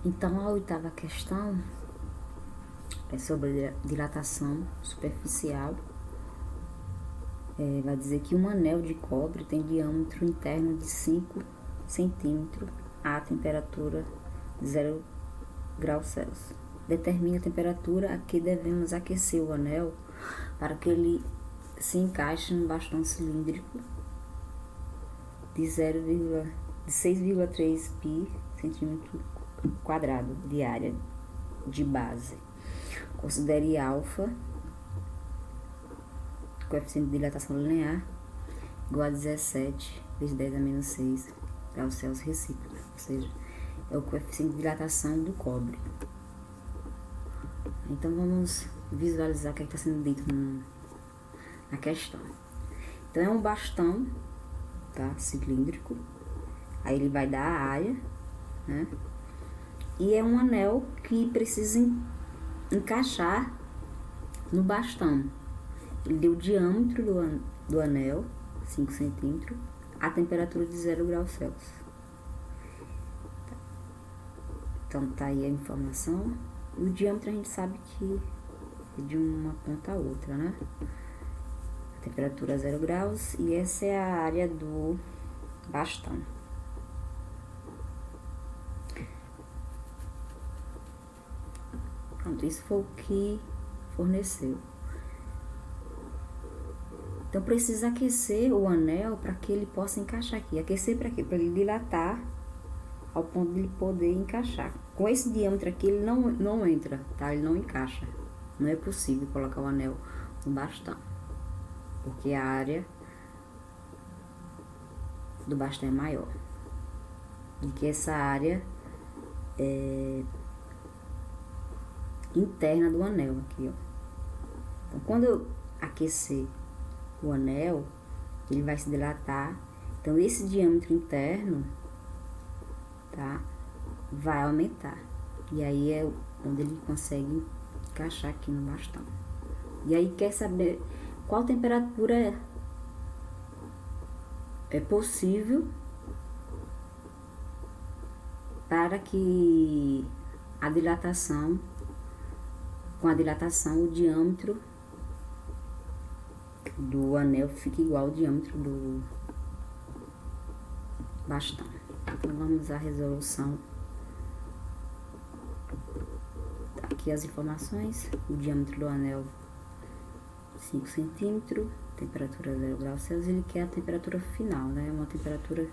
Então, a oitava questão é sobre dilatação superficial. Vai dizer que um anel de cobre tem diâmetro interno de 5 centímetros a temperatura de 0 graus Celsius. Determine a temperatura a que devemos aquecer o anel para que ele se encaixe no bastão cilíndrico de 6,3 pi centímetro quadrado de área de base. Considere alfa, coeficiente de dilatação linear, igual a 17 vezes 10 a menos 6 graus Celsius recíproco, ou seja, é o coeficiente de dilatação do cobre. Então vamos visualizar o que está sendo dito na questão. Então é um bastão, tá, cilíndrico, aí ele vai dar a área, né? E é um anel que precisa encaixar no bastão. Ele deu o diâmetro do anel, 5 centímetros, a temperatura de 0 graus Celsius. Então tá aí a informação. E o diâmetro a gente sabe que é de uma ponta a outra, né? A temperatura 0 graus e essa é a área do bastão. Pronto, isso foi o que forneceu. Então precisa aquecer o anel para que ele possa encaixar aqui. Aquecer para quê? Para ele dilatar ao ponto de ele poder encaixar. Com esse diâmetro aqui ele não entra, tá? Ele não encaixa. Não é possível colocar o anel no bastão, porque a área do bastão é maior do que essa área interna do anel aqui, ó. Então quando eu aquecer o anel, ele vai se dilatar. Então esse diâmetro interno, tá, vai aumentar. E aí é onde ele consegue encaixar aqui no bastão. E aí quer saber qual temperatura é possível para que a dilatação, com a dilatação, o diâmetro do anel fique igual ao diâmetro do bastão. Então vamos à resolução. Aqui as informações: o diâmetro do anel 5 centímetros, temperatura 0 graus Celsius. Ele quer a temperatura final, né? Uma temperatura.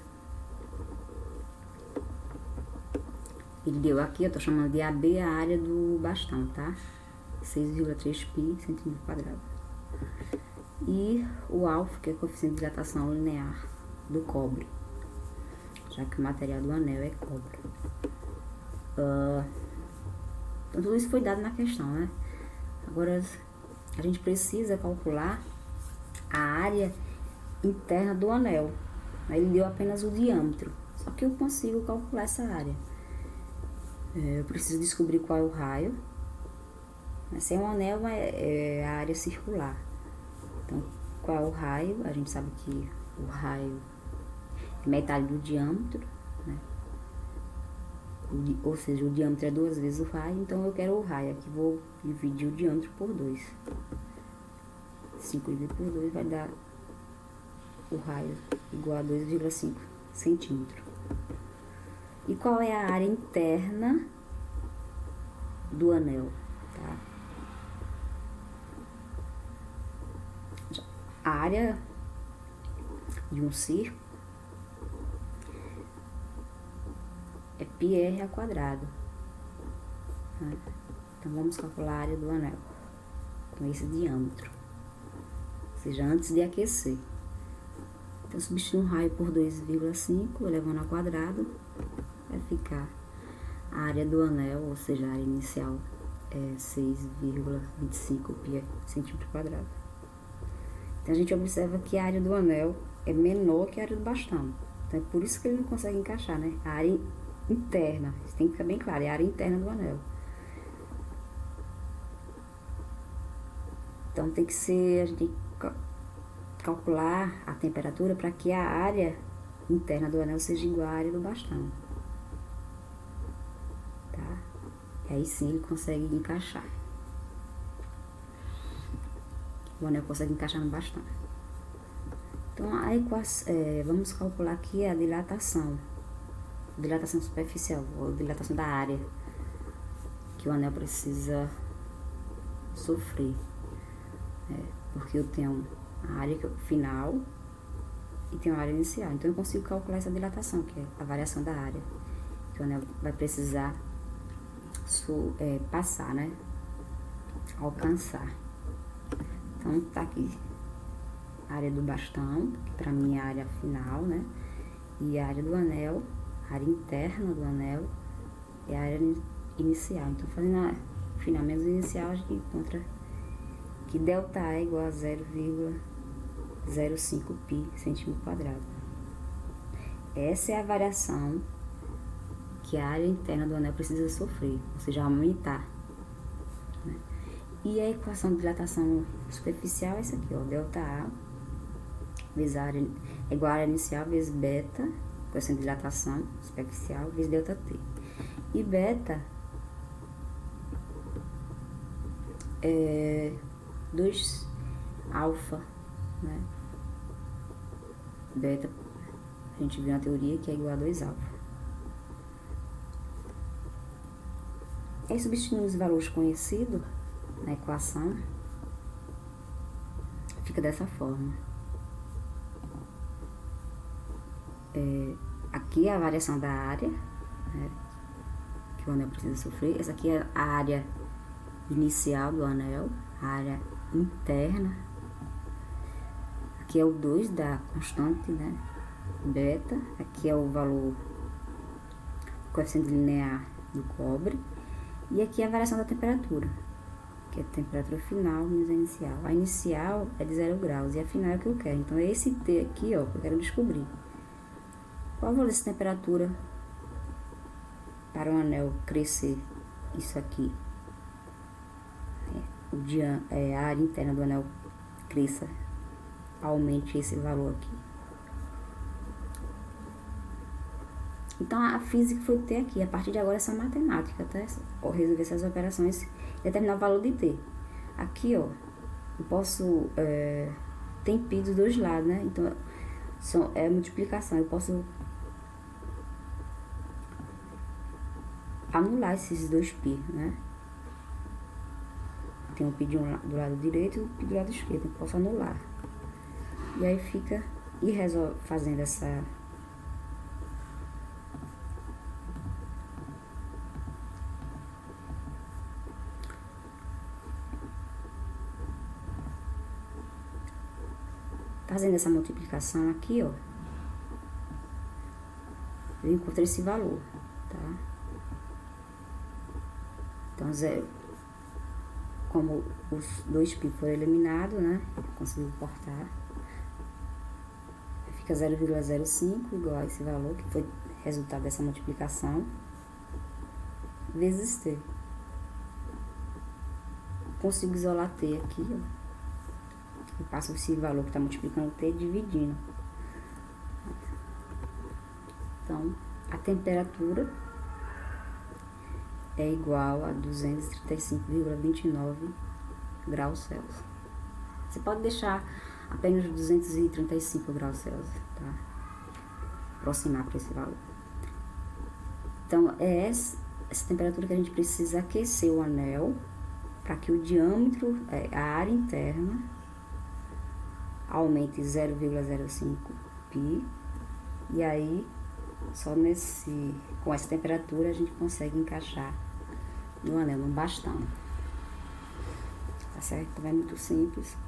Ele deu aqui, eu tô chamando de AB a área do bastão, tá? 6,3 pi centímetro quadrado. E o alfa, que é o coeficiente de dilatação linear do cobre, já que o material do anel é cobre. Então tudo isso foi dado na questão, né? Agora a gente precisa calcular a área interna do anel. Ele deu apenas o diâmetro, só que eu consigo calcular essa área. Eu preciso descobrir qual é o raio. Se é um anel, é a área circular. Então, qual é o raio? A gente sabe que o raio é metade do diâmetro, né? Ou seja, o diâmetro é 2 vezes o raio, então eu quero o raio. Aqui vou dividir o diâmetro por 2. 5 dividido por 2 vai dar o raio igual a 2,5 centímetros. E qual é a área interna do anel, tá? A área de um círculo é πr ao quadrado, né? Então vamos calcular a área do anel com esse diâmetro, ou seja, antes de aquecer. Então substituir um raio por 2,5 elevando ao quadrado, vai ficar a área do anel, ou seja, a área inicial é 6,25 pi centímetro quadrado. Então a gente observa que a área do anel é menor que a área do bastão. Então é por isso que ele não consegue encaixar, né? A área interna, isso tem que ficar bem claro, é a área interna do anel. Então tem que ser, a gente tem que calcular a temperatura para que a área interna do anel seja igual à área do bastão. Tá? tá? E aí sim ele consegue encaixar. O anel consegue encaixar no bastão. Então, a equação, vamos calcular aqui a dilatação superficial, ou dilatação da área que o anel precisa sofrer. Porque eu tenho a área final e tenho a área inicial. Então, eu consigo calcular essa dilatação, que é a variação da área que o anel vai precisar passar, né? Alcançar. Então, tá aqui a área do bastão, que pra mim é a área final, né? E a área do anel, a área interna do anel é a área inicial. Então, fazendo a final menos inicial, a gente encontra que ΔA é igual a 0,05 π centímetro quadrado. Essa é a variação que a área interna do anel precisa sofrer, ou seja, aumentar, né? E a equação de dilatação superficial é essa aqui, ó, ΔA vezes a área é igual a área inicial vezes beta, equação de dilatação superficial, vezes ΔT. E beta é 2 alfa, né? Beta, a gente viu na teoria que é igual a 2 alfa. Aí, substituindo os valores conhecidos na equação, fica dessa forma. Aqui é a variação da área, né, que o anel precisa sofrer. Essa aqui é a área inicial do anel, a área interna. Aqui é o 2 da constante, né, beta. Aqui é o valor coeficiente linear do cobre. E aqui é a variação da temperatura, que é a temperatura final menos a inicial. A inicial é de 0 graus e a final é o que eu quero. Então, é esse T aqui, ó, que eu quero descobrir. Qual o valor dessa temperatura para o anel crescer isso aqui? A área interna do anel cresça, aumente esse valor aqui. Então, a física foi T aqui. A partir de agora é só matemática, tá? Ou resolver essas operações e determinar o valor de T. Aqui, ó, eu posso... tem π dos dois lados, né? Então, é multiplicação. Eu posso anular esses dois π, né? Tem um π do lado direito e um π do lado esquerdo. Eu posso anular. E aí fica... E fazendo essa... Fazendo essa multiplicação aqui, ó, eu encontrei esse valor, tá? Então, como os dois π foram eliminados, né, consegui cortar, fica 0,05 igual a esse valor, que foi resultado dessa multiplicação, vezes T. Consigo isolar T aqui, ó. Eu passo esse valor que está multiplicando T dividindo. Então, a temperatura é igual a 235,29 graus Celsius. Você pode deixar apenas 235 graus Celsius, tá? Aproximar para esse valor. Então, é essa temperatura que a gente precisa aquecer o anel para que o diâmetro, a área interna, aumente 0,05 π, e aí só com essa temperatura a gente consegue encaixar no anel, no bastão. Tá certo? Então é muito simples.